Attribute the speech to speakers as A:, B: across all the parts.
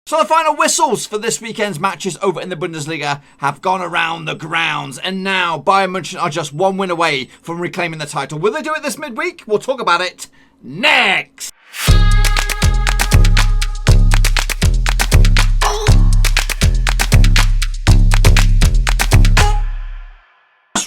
A: So the final whistles for this weekend's matches over in the Bundesliga have gone around the grounds, and now Bayern München are just one win away from reclaiming the title. Will they do it this midweek? We'll talk about it next.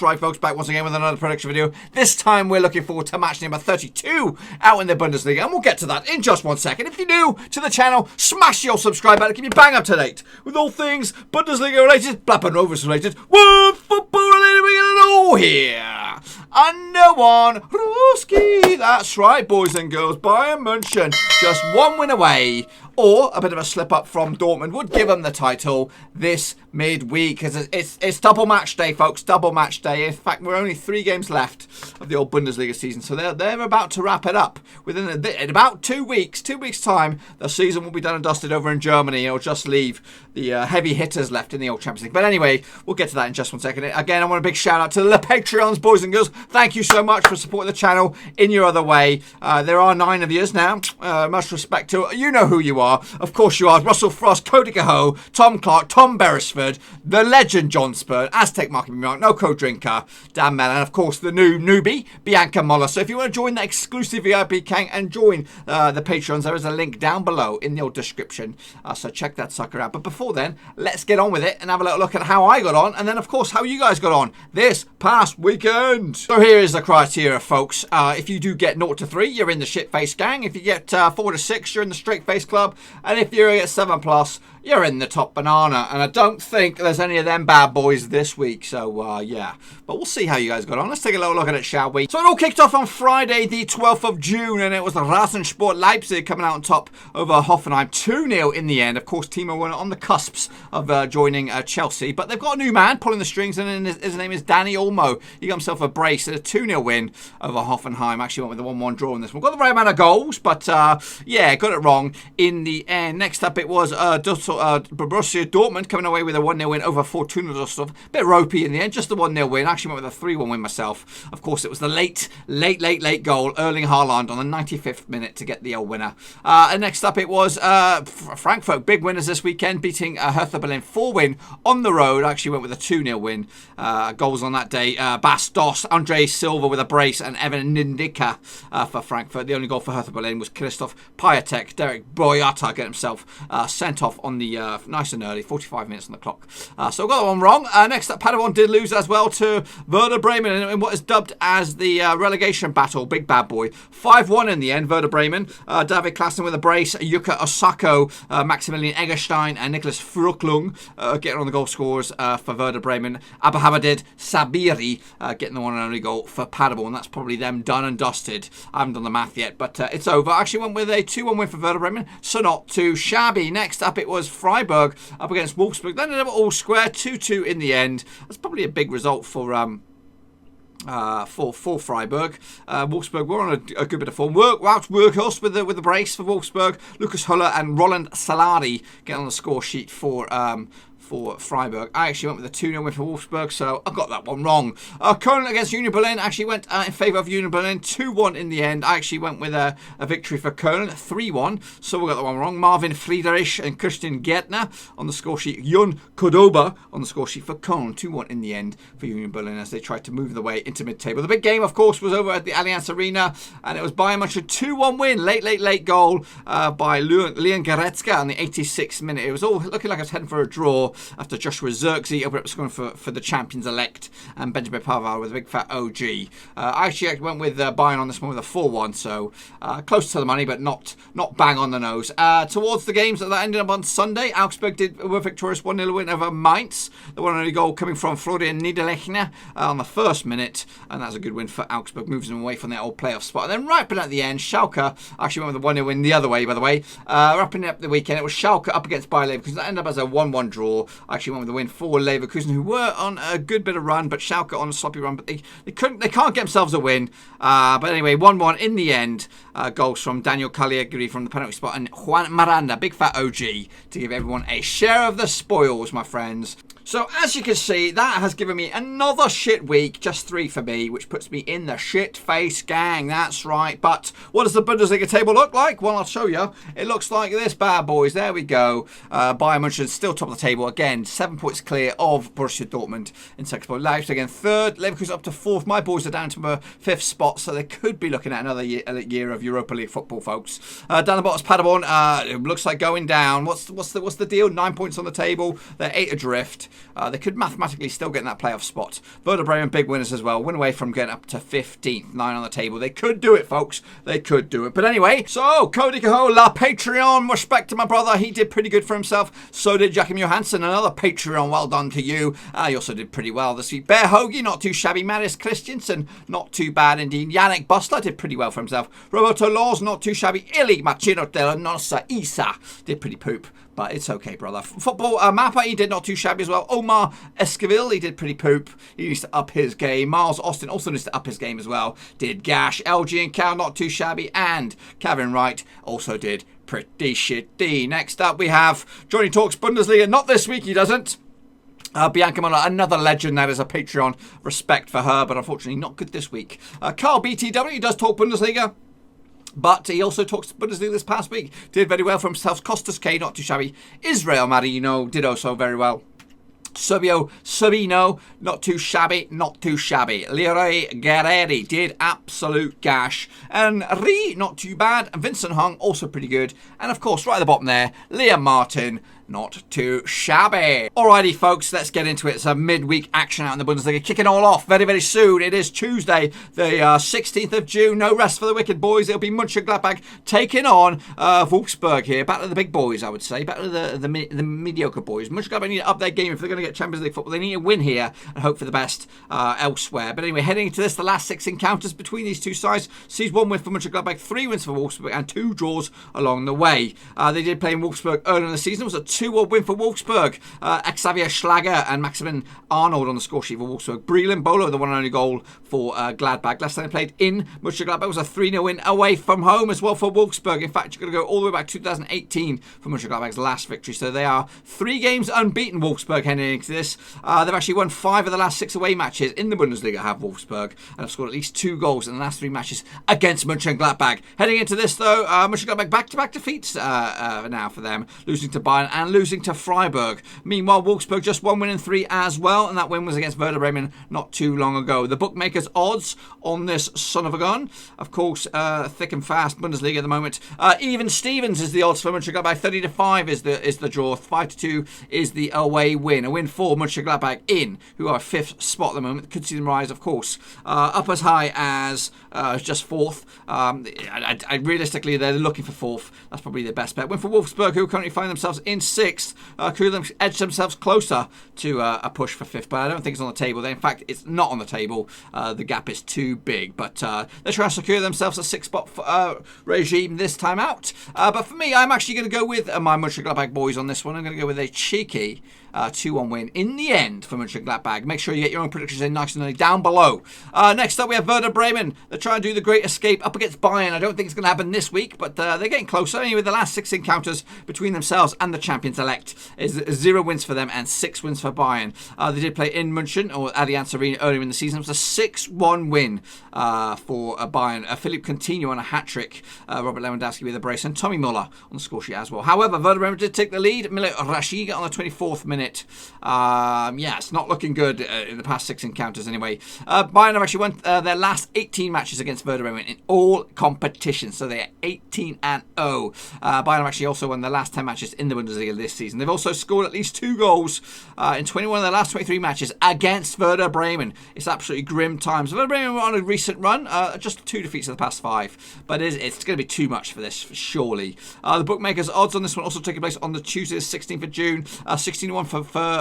A: Right, folks, back once again with another prediction video. This time we're looking forward to match number 32 out in the Bundesliga, and we'll get to that in just 1 second. If you're new to the channel, smash your subscribe button, keep you bang up to date with all things Bundesliga related, Blackburn Rovers related, world football related. We get it all here under one Ruski. That's right, boys and girls. Bayern München just one win away, or a bit of a slip up from Dortmund would give them the title this midweek, because it's double match day, folks. Double match day. In fact, we're only 3 games left of the old Bundesliga season, so they're about to wrap it up within in about 2 weeks. 2 weeks time, the season will be done and dusted over in Germany. It'll just leave the heavy hitters left in the old Champions League. But anyway, we'll get to that in just 1 second. Again, I want a big shout out to the Patreons, boys and girls. Thank you so much for supporting the channel in your other way. There are 9 of yous now. Much respect to you. Know who you are. Of course you are. Russell Frost, Cody Cahoe, Tom Clark, Tom Beresford, the legend John Spurn, Aztec Market Mark, No Code Drinker, Dan Mellon, and of course the new newbie, Bianca Moller. So if you want to join that exclusive VIP gang and join the Patreons, there is a link down below in the old description. So check that sucker out. But before then, let's get on with it and have a little look at how I got on, and then of course how you guys got on this past weekend. So here is the criteria, folks. If you do get 0 to 3, you're in the shit-face gang. If you get 4 to 6, you're in the straight-face club. And if you're at 7+, you're in the top banana. And I don't think there's any of them bad boys this week. So, yeah. But we'll see how you guys got on. Let's take a little look at it, shall we? So it all kicked off on Friday, the 12th of June. And it was the Rasensport Leipzig coming out on top over Hoffenheim. 2-0 in the end. Of course, Timo were on the cusps of joining Chelsea. But they've got a new man pulling the strings. And his name is Danny Olmo. He got himself a brace at a 2-0 win over Hoffenheim. Actually went with a 1-1 draw in this one. Got the right amount of goals. But, yeah, got it wrong in the end. Next up, it was Borussia Dortmund coming away with a 1-0 win over Fortuna Düsseldorf. Bit ropey in the end, just a 1-0 win. Actually went with a 3-1 win myself. Of course, it was the late goal, Erling Haaland on the 95th minute to get the winner. And next up, it was Frankfurt, big winners this weekend, beating Hertha Berlin 4-win on the road. Actually went with a 2-0 win. Goals on that day, Bas Dost, Andre Silva with a brace, and Evan Ndicka for Frankfurt. The only goal for Hertha Berlin was Christoph Piatek. Derek Boyata getting himself sent off on the nice and early, 45 minutes on the clock. So I got that one wrong. Next up, Paderborn did lose as well to Werder Bremen in what is dubbed as the relegation battle. Big bad boy. 5-1 in the end, Werder Bremen. David Klaassen with a brace, Yuka Osako, Maximilian Eggerstein, and Nicholas Fruklung getting on the goal scorers for Werder Bremen. Abahamadid Sabiri getting the one and only goal for Paderborn. That's probably them done and dusted. I haven't done the math yet, but it's over. Actually went with a 2-1 win for Werder Bremen, so not too shabby. Next up, it was Freiburg up against Wolfsburg. They ended up all square, 2-2 in the end. That's probably a big result for Freiburg. Wolfsburg were on a good bit of form. Wout Weghorst with the brace for Wolfsburg. Lucas Huller and Roland Salari get on the score sheet for Freiburg. I actually went with a 2-0 win for Wolfsburg, so I got that one wrong. Köln against Union Berlin actually went in favour of Union Berlin, 2-1 in the end. I actually went with a victory for Köln, 3-1, so we got that one wrong. Marvin Friedrich and Christian Gärtner on the score sheet. Jun Cordoba on the score sheet for Köln, 2-1 in the end for Union Berlin as they tried to move their way into mid-table. The big game, of course, was over at the Allianz Arena, and it was Bayern München 2-1 win. Late goal by Leon Goretzka on the 86th minute. It was all looking like I was heading for a draw after Joshua Zirkzee opened up scoring for the champions-elect, and Benjamin Pavard with a big fat OG. I actually went with Bayern on this one with a 4-1, so close to the money, but not bang on the nose. Towards the games that ended up on Sunday, Augsburg were victorious 1-0 win over Mainz. The one and only goal coming from Florian Niederlechner on the first minute, and that's a good win for Augsburg, moves them away from their old playoff spot. And then right at the end, Schalke actually went with a 1-0 win the other way, by the way. Wrapping up the weekend, it was Schalke up against Bayer Leverkusen. That ended up as a 1-1 draw. Actually went with the win for Leverkusen, who were on a good bit of run, but Schalke on a sloppy run, but they can't get themselves a win. But anyway, 1-1 in the end. Goals from Daniel Cagliari from the penalty spot and Juan Miranda, big fat OG, to give everyone a share of the spoils, my friends. So as you can see, that has given me another shit week, just 3 for me, which puts me in the shit face gang. That's right. But what does the Bundesliga table look like? Well, I'll show you. It looks like this, bad boys. There we go. Bayern München still top of the table again, 7 points clear of Borussia Dortmund in second spot. Leipzig in third. Leverkusen up to fourth. My boys are down to a fifth spot, so they could be looking at another year of Europa League football, folks. Down the bottom is Paderborn. It looks like going down. What's the deal? 9 points on the table. They're 8 adrift. They could mathematically still get in that playoff spot. Werder Bremen, big winners as well. Win away from getting up to 15th. 9 on the table. They could do it, folks. They could do it. But anyway, so Cody Cahoe, La Patreon. Respect to my brother. He did pretty good for himself. So did Joachim Johansson. Another Patreon. Well done to you. He also did pretty well this week. Bear Hoagie, not too shabby. Maris Christiansen, not too bad indeed. Yannick Bustler did pretty well for himself. Roberto Laws, not too shabby. Ili Machino de la Nosa Isa did pretty poop. But it's okay, brother. Football Mappa, he did not too shabby as well. Omar Esquivel, he did pretty poop. He needs to up his game. Miles Austin also needs to up his game as well. Did gash. LG and Cal, not too shabby. And Kevin Wright also did pretty shitty. Next up, we have Johnny Talks Bundesliga. Not this week, he doesn't. Bianca Muller, another legend. That is a Patreon. Respect for her, but unfortunately not good this week. Carl BTW does talk Bundesliga. But he also talks Bundesliga this past week. Did very well for himself. Costas K, not too shabby. Israel Marino did also very well. Sabino, not too shabby, not too shabby. Leroy Guerreri did absolute gash. And Ri, not too bad. And Vincent Hung, also pretty good. And of course, right at the bottom there, Liam Martin, not too shabby. Alrighty, folks, let's get into it. It's a midweek action out in the Bundesliga. Kicking all off very, very soon. It is Tuesday, the 16th of June. No rest for the wicked boys. It'll be Mönchengladbach taking on Wolfsburg here. Battle of the big boys, I would say. Battle of the mediocre boys. Mönchengladbach need to up their game if they're going to get Champions League football. They need to win here and hope for the best elsewhere. But anyway, heading into this, the last 6 encounters between these two sides sees 1 win for Mönchengladbach, 3 wins for Wolfsburg, and 2 draws along the way. They did play in Wolfsburg earlier in the season. It was a 2-1 win for Wolfsburg. Xavier Schlager and Maximin Arnold on the score sheet for Wolfsburg. Breland Bolo, the one and only goal for Gladbach. Last time they played in Mönchengladbach was a 3-0 win away from home as well for Wolfsburg. In fact, you're going to go all the way back to 2018 for Mönchengladbach's last victory. So they are 3 games unbeaten, Wolfsburg, heading into this. They've actually won 5 of the last 6 away matches in the Bundesliga, have Wolfsburg, and have scored at least 2 goals in the last 3 matches against Mönchengladbach. Heading into this, though, Mönchengladbach back-to-back defeats now for them, losing to Bayern and losing to Freiburg. Meanwhile, Wolfsburg just 1 win in 3 as well, and that win was against Werder Bremen not too long ago. The bookmakers' odds on this son of a gun, of course, thick and fast Bundesliga at the moment. Even Stevens is the odds for Mönchengladbach. 30-5 is the draw. 5-2 is the away win. A win for Mönchengladbach in, who are 5th spot at the moment. Could see them rise, of course, up as high as just 4th. Realistically, they're looking for 4th. That's probably the best bet. Win for Wolfsburg, who currently find themselves in 6th. Could have edged themselves closer to a push for 5th, but I don't think it's on the table. In fact, it's not on the table. The gap is too big, but they're trying to secure themselves a 6-spot regime this time out. But for me, I'm actually going to go with my Mönchengladbach boys on this one. I'm going to go with a cheeky 2-1 win in the end for Mönchengladbach. Make sure you get your own predictions in nice and early down below. Next up, we have Werder Bremen. They're trying to do the great escape up against Bayern. I don't think it's going to happen this week, but they're getting closer. Anyway, the last 6 encounters between themselves and the champions-elect is 0 wins for them and 6 wins for Bayern. They did play in München, or Allianz Arena, earlier in the season. It was a 6-1 win for Bayern. Philippe Coutinho on a hat-trick. Robert Lewandowski with a brace, and Tommy Muller on the score sheet as well. However, Werder Bremen did take the lead. Milot Rashiga on the 24th minute. It's not looking good in the past 6 encounters anyway. Bayern have actually won their last 18 matches against Werder Bremen in all competitions, so they're 18-0. Bayern have actually also won their last 10 matches in the Bundesliga this season. They've also scored at least 2 goals in 21 of their last 23 matches against Werder Bremen. It's absolutely grim times. Werder Bremen were on a recent run, just 2 defeats in the past 5, but it's going to be too much for this, surely. The bookmakers' odds on this one also taking place on the Tuesday, the 16th of June. 16-1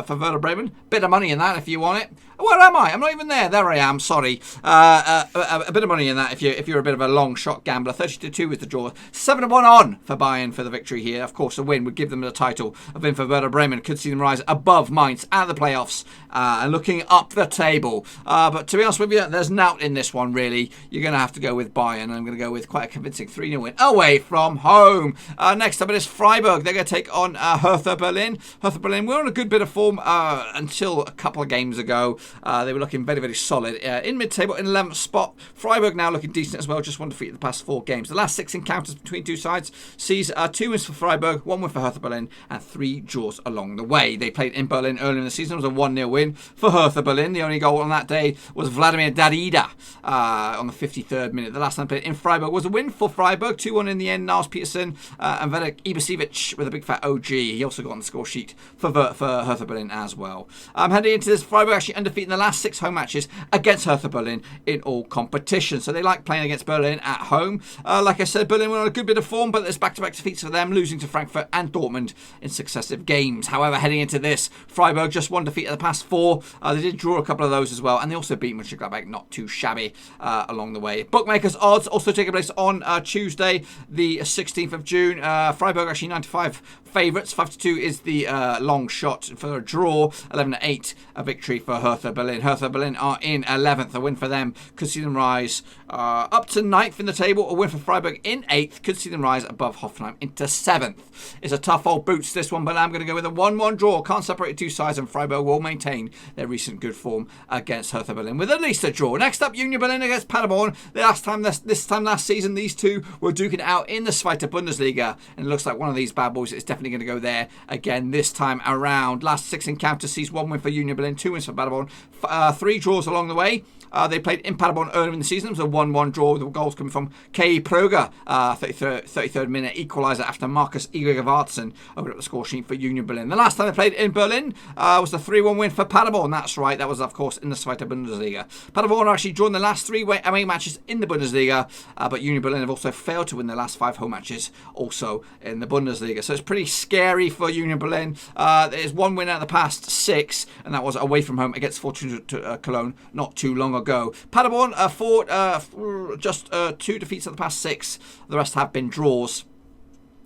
A: for Werder Bremen. Bit of money in that if you want it. Where am I? I'm not even there. There I am. Sorry. A bit of money in that if you're a bit of a long shot gambler. 30-2 is the draw. 7-1 on for Bayern for the victory here. Of course, a win would give them the title of win for Werder Bremen. Could see them rise above Mainz out of the playoffs and looking up the table. But to be honest with you, there's nout in this one really. You're going to have to go with Bayern. I'm going to go with quite a convincing 3-0 win away from home. Next up it is Freiburg. They're going to take on Hertha Berlin. Hertha Berlin, we're on a good bit of form until a couple of games ago. They were looking very, very solid. In mid-table, in 11th spot. Freiburg now looking decent as well, just one defeat in the past 4 games. The last 6 encounters between two sides sees 2 wins for Freiburg, 1 win for Hertha Berlin, and 3 draws along the way. They played in Berlin earlier in the season. It was a 1-0 win for Hertha Berlin. The only goal on that day was Vladimir Darida on the 53rd minute. The last time played in Freiburg was a win for Freiburg, 2-1 in the end. Niles Peterson and Werder Ibisiewicz with a big fat OG. He also got on the score sheet for Hertha Berlin as well. Heading into this, Freiburg actually undefeated in the last 6 home matches against Hertha Berlin in all competitions. So they like playing against Berlin at home. Like I said, Berlin were on a good bit of form, but there's back-to-back defeats for them, losing to Frankfurt and Dortmund in successive games. However, heading into this, Freiburg just 1 defeat in the past 4. They did draw a couple of those as well, and they also beat Mönchengladbach, not too shabby along the way. Bookmakers odds also taking place on Tuesday, the 16th of June. Freiburg actually 95 favourites. 5-2 is the long shot for a draw. 11-8 a victory for Hertha Berlin. Hertha Berlin are in 11th. A win for them could see them rise up to 9th in the table. A win for Freiburg in 8th could see them rise above Hoffenheim into 7th. It's a tough old boots this one, but I'm going to go with a 1-1 draw. Can't separate two sides, and Freiburg will maintain their recent good form against Hertha Berlin with at least a draw. Next up, Union Berlin against Paderborn. This time last season, these two were duking it out in the Zweite Bundesliga, and it looks like one of these bad boys is definitely going to go there again this time around. Last 6 encounters sees 1 win for Union Berlin, 2 wins for Paderborn, 3 draws along the way. They played in Paderborn earlier in the season. It was a 1-1 draw with the goals coming from K. Proger, 33rd minute equaliser after Marcus Igervartsen opened up the score sheet for Union Berlin. The last time they played in Berlin was the 3-1 win for Paderborn. That's right, that was of course in the Zweite Bundesliga. Paderborn are actually drawn the last 3 away matches in the Bundesliga, but Union Berlin have also failed to win their last 5 home matches also in the Bundesliga. So it's pretty scary for Union Berlin. There's 1 win out of the past 6, and that was away from home against Fortuna Cologne not too long ago. Paderborn fought just 2 defeats of the past 6. The rest have been draws.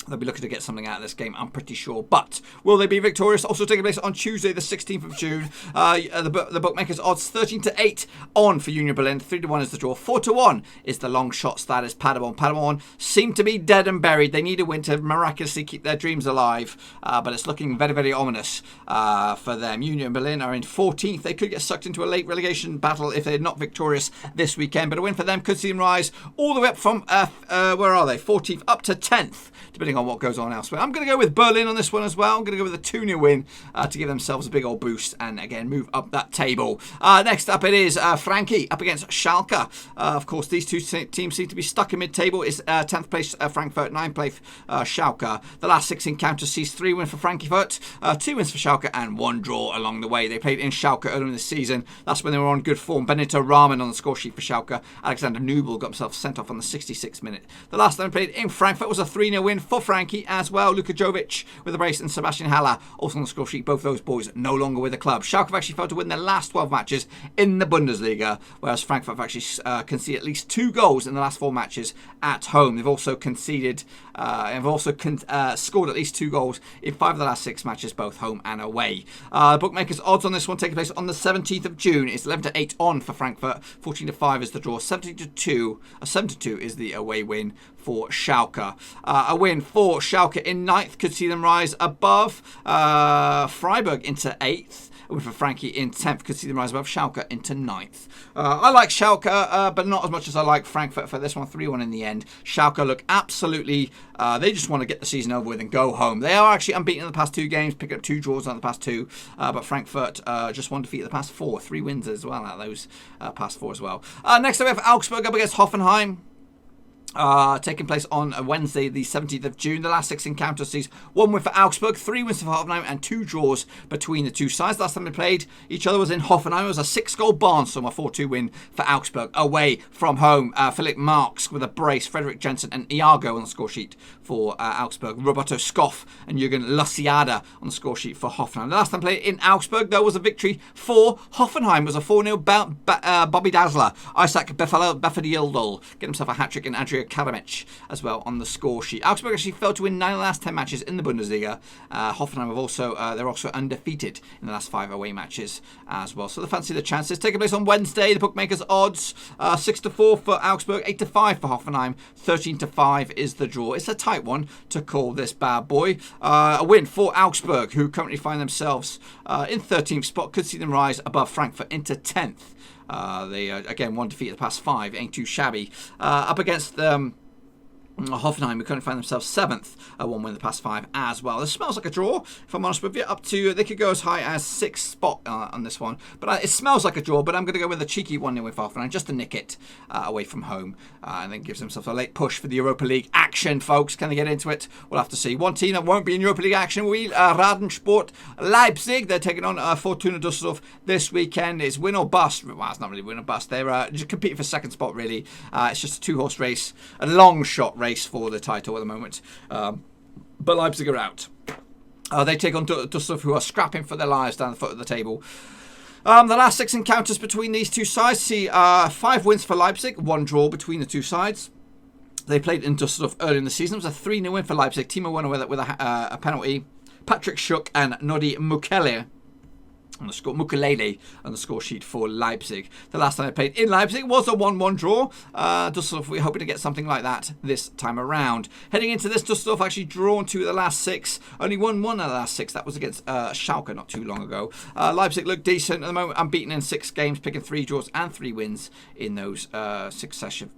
A: They'll be looking to get something out of this game, I'm pretty sure. But will they be victorious? Also taking place on Tuesday, the 16th of June. The bookmakers odds 13-8 on for Union Berlin. 3-1 is the draw. 4-1 is the long shots. That is Paderborn. Paderborn seem to be dead and buried. They need a win to miraculously keep their dreams alive. But it's looking very, very ominous for them. Union Berlin are in 14th. They could get sucked into a late relegation battle if they're not victorious this weekend. But a win for them could see them rise all the way up from, where are they? 14th up to 10th. Depending on what goes on elsewhere. I'm going to go with Berlin on this one as well. I'm going to go with a 2-0 win to give themselves a big old boost and again move up that table. Next up it is Frankie up against Schalke. Of course, these two teams seem to be stuck in mid-table. It's 10th place Frankfurt, 9th place Schalke. The last 6 encounters sees 3 wins for Frankfurt, 2 wins for Schalke, and 1 draw along the way. They played in Schalke earlier in the season. That's when they were on good form. Benito Rahman on the score sheet for Schalke. Alexander Nubel got himself sent off on the 66th minute. The last time they played in Frankfurt was a 3-0 win for Frankie as well. Luka Jovic with a brace and Sebastian Haller also on the score sheet. Both those boys no longer with the club. Schalke have actually failed to win their last 12 matches in the Bundesliga, whereas Frankfurt have actually conceded at least 2 goals in the last 4 matches at home. They've also conceded scored at least 2 goals in 5 of the last 6 matches, both home and away. Bookmakers odds on this one taking place on the 17th of June. It's 11-8 on for Frankfurt, 14-5 is the draw, 7-2 is the away win for Schalke. A win for Schalke in 9th could see them rise above Freiburg into 8th. A win for Frankie in 10th could see them rise above Schalke into 9th. I like Schalke, but not as much as I like Frankfurt for this one. 3-1 in the end. Schalke look absolutely... they just want to get the season over with and go home. They are actually unbeaten in the past 2 games, picking up 2 draws on the past 2. But Frankfurt just 1 defeat in the past 4. 3 wins as well out of those past 4 as well. Next up we have Augsburg up against Hoffenheim. Taking place on Wednesday, the 17th of June. The last 6 encounters sees 1 win for Augsburg, 3 wins for Hoffenheim, and 2 draws between the two sides. Last time they played each other was in Hoffenheim. It was a 6-goal barnstormer, 4-2 win for Augsburg away from home. Philip Marks with a brace, Frederick Jensen and Iago on the score sheet for Augsburg. Roberto Skoff and Jürgen Luciada on the score sheet for Hoffenheim. The last time played in Augsburg, there was a victory for Hoffenheim. It was a 4-0 Bobby Dazzler. Isaac Befadildl getting himself a hat-trick, and Andrea Karamich as well on the score sheet. Augsburg actually failed to win 9 of the last 10 matches in the Bundesliga. Hoffenheim they're also undefeated in the last 5 away matches as well. So they fancy the chances. Taking place on Wednesday, the bookmakers odds 6-4 for Augsburg, 8-5 for Hoffenheim, 13-5 is the draw. It's a tight one to call this bad boy. A win for Augsburg, who currently find themselves in 13th spot, could see them rise above Frankfurt into 10th. They again, one defeat of the past 5, ain't too shabby. Up against Hoffenheim, who currently find themselves 7th, 1 win in the past 5 as well. This smells like a draw, if I'm honest with you. They could go as high as 6th spot on this one. But it smells like a draw, but I'm going to go with a cheeky 1-0 win for Hoffenheim, just to nick it away from home. And then gives themselves a late push for the Europa League action, folks. Can they get into it? We'll have to see. One team that won't be in Europa League action will be Radensport Leipzig. They're taking on Fortuna Düsseldorf this weekend. It's win or bust. Well, it's not really win or bust. They're just competing for 2nd spot, really. It's just a 2-horse race, a long shot race for the title at the moment, but Leipzig are out. They take on Düsseldorf, who are scrapping for their lives down the foot of the table. The last 6 encounters between these two sides see 5 wins for Leipzig, 1 draw between the two sides. They played in Düsseldorf early in the season. It was a 3-0 win for Leipzig. Timo won with a penalty. Patrick Schuck and Nodi Mukiele on the score sheet for Leipzig. The last time they played in Leipzig was a 1-1 draw. Düsseldorf, we're hoping to get something like that this time around. Heading into this, Düsseldorf actually drawn 2 of the last 6. Only won 1 of the last 6. That was against Schalke not too long ago. Leipzig look decent at the moment, unbeaten in 6 games, picking 3 draws and 3 wins in those successive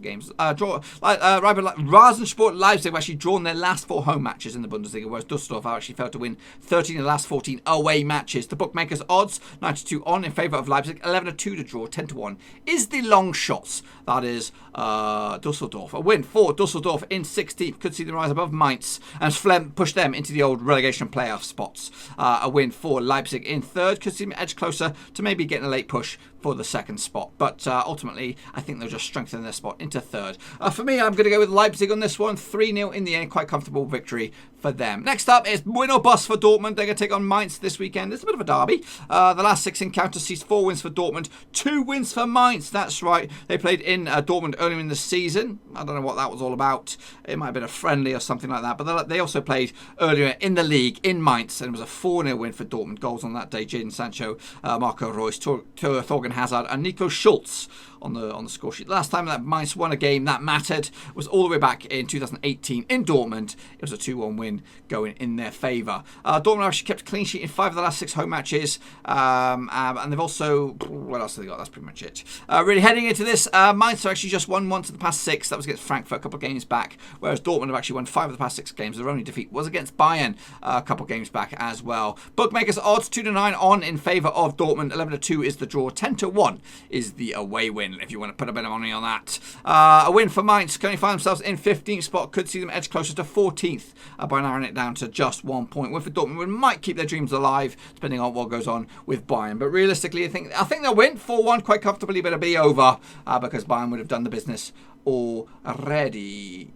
A: games. Rasensport Leipzig have actually drawn their last 4 home matches in the Bundesliga, whereas Düsseldorf have actually failed to win 13 of the last 14 away matches. The bookmakers odds 92 on in favour of Leipzig, 11-2 to draw, 10-1 is the long shots. That is Düsseldorf. A win for Düsseldorf in 16th could see them rise above Mainz and push them into the old relegation playoff spots. A win for Leipzig in 3rd could see them edge closer to maybe getting a late push for the 2nd spot, but ultimately I think they'll just strengthen their spot into 3rd. For me, I'm going to go with Leipzig on this one. 3-0 in the end, quite comfortable victory for them. Next up is win or bust for Dortmund. They're going to take on Mainz this weekend. It's a bit of a derby. The last 6 encounters sees 4 wins for Dortmund, 2 wins for Mainz. That's right. They played in Dortmund earlier in the season. I don't know what that was all about. It might have been a friendly or something like that, but they also played earlier in the league in Mainz, and it was a 4-0 win for Dortmund. Goals on that day: Jadon Sancho, Marco Reus, Thorgan Hazard and Nico Schulz on the score sheet. The last time that Mainz won a game that mattered was all the way back in 2018 in Dortmund. It was a 2-1 win going in their favour. Dortmund actually kept a clean sheet in 5 of the last 6 home matches, and they've also, what else have they got? That's pretty much it. Really heading into this, Mainz have actually just won 1 of the past 6. That was against Frankfurt a couple of games back, whereas Dortmund have actually won 5 of the past 6 games. Their only defeat was against Bayern a couple of games back as well. Bookmakers odds 2-9 on in favour of Dortmund, 11-2 is the draw, 10-1 is the away win, if you want to put a bit of money on that. A win for Mainz, currently find themselves in 15th spot, could see them edge closer to 14th by narrowing it down to just 1 point. Win for Dortmund might keep their dreams alive, depending on what goes on with Bayern. But realistically, I think they'll win 4-1 quite comfortably, but it'll be over because Bayern would have done the business already.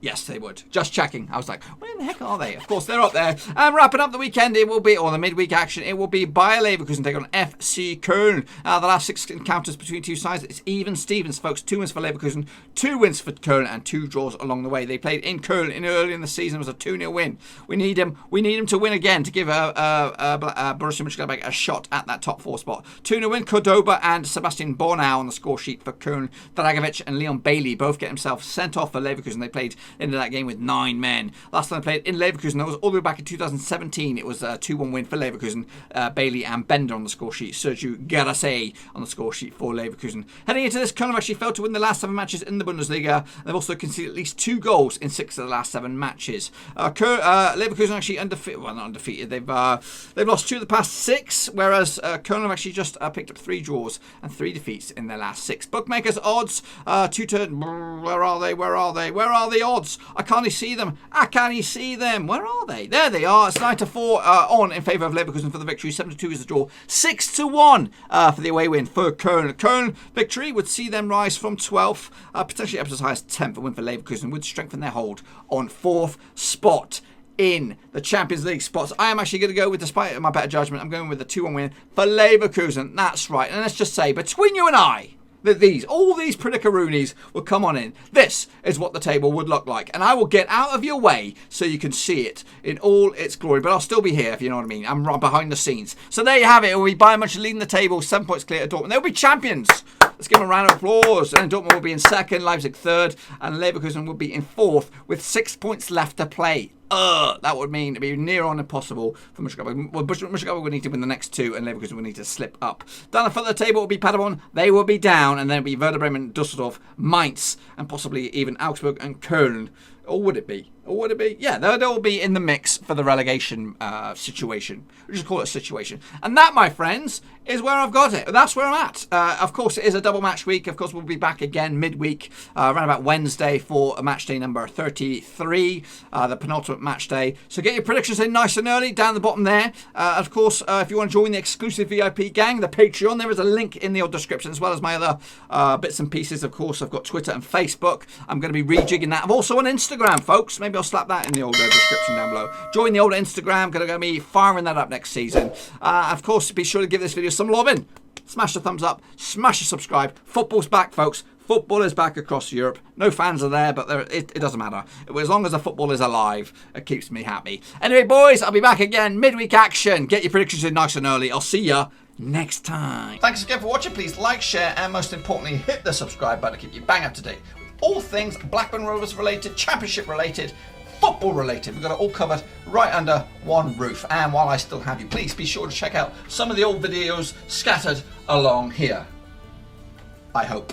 A: Yes, they would. Just checking. I was like, where in the heck are they? Of course, they're up there. And wrapping up the weekend, it will be, or the midweek action, it will be Bayer Leverkusen take on FC Köln. The last 6 encounters between two sides, it's even Stevens, folks. 2 wins for Leverkusen, 2 wins for Köln, and 2 draws along the way. They played in Köln early in the season. It was a 2-0 win. We need him to win again to give Borussia Mönchengladbach a shot at that top 4 spot. 2-0 win, Cordoba and Sebastian Bornau on the score sheet for Köln. Dragovic and Leon Bailey both get themselves sent off for Leverkusen. They played into that game with 9 men. Last time they played in Leverkusen, that was all the way back in 2017. It was a 2-1 win for Leverkusen. Bailey and Bender on the score sheet. Sergio Garasei on the score sheet for Leverkusen. Heading into this, Köln have actually failed to win the last 7 matches in the Bundesliga. They've also conceded at least 2 goals in 6 of the last 7 matches. Leverkusen actually undefeated. Well, not undefeated. They've lost 2 of the past 6, whereas Köln have actually just picked up 3 draws and 3 defeats in their last 6. Bookmakers odds 2 to where are they? Where are they? Where are the odds? I can't see them. Where are they? There they are. It's 9-4 on in favour of Leverkusen for the victory. 7-2 is the draw. 6-1 for the away win for Köln. Köln victory would see them rise from 12th, potentially up as high as 10th. A win for Leverkusen would strengthen their hold on 4th spot in the Champions League spots. I am actually going to go with, despite my better judgment, I'm going with the 2-1 win for Leverkusen. That's right. And let's just say, between you and I, that all these Predicaroonies will come on in. This is what the table would look like. And I will get out of your way so you can see it in all its glory. But I'll still be here, if you know what I mean. I'm right behind the scenes. So there you have it. It will be Bayern München leading the table, 7 points clear to Dortmund. They'll be champions. Let's give them a round of applause. And Dortmund will be in second, Leipzig third, and Leverkusen will be in fourth with 6 points left to play. That would mean it'd be near on impossible for Mönchengladbach. Well, Mönchengladbach would need to win the next two, and Leverkusen would need to slip up. Down the front of the table will be Paderborn. They will be down, and then it'll be Werder Bremen, Düsseldorf, Mainz, and possibly even Augsburg and Köln. Or would it be? Or would it be? Yeah, they'll be in the mix for the relegation situation. We just call it a situation. And that, my friends, is where I've got it. That's where I'm at. Of course, it is a double match week. Of course, we'll be back again midweek, around about Wednesday for a match day number 33, the penultimate match day. So get your predictions in nice and early down the bottom there. Of course, if you want to join the exclusive VIP gang, the Patreon, there is a link in the description, as well as my other bits and pieces. Of course, I've got Twitter and Facebook. I'm going to be rejigging that. I'm also on Instagram, folks. Maybe I'll slap that in the old description down below. Join the old Instagram. Going to be firing that up next season. Of course, be sure to give this video some love in. Smash the thumbs up. Smash the subscribe. Football's back, folks. Football is back across Europe. No fans are there, but it doesn't matter. As long as the football is alive, it keeps me happy. Anyway, boys, I'll be back again. Midweek action. Get your predictions in nice and early. I'll see ya next time. Thanks again for watching. Please like, share, and most importantly, hit the subscribe button to keep you bang up to date with all things Blackburn Rovers related, Championship related, football related. We've got it all covered right under one roof. And while I still have you, please be sure to check out some of the old videos scattered along here. I hope.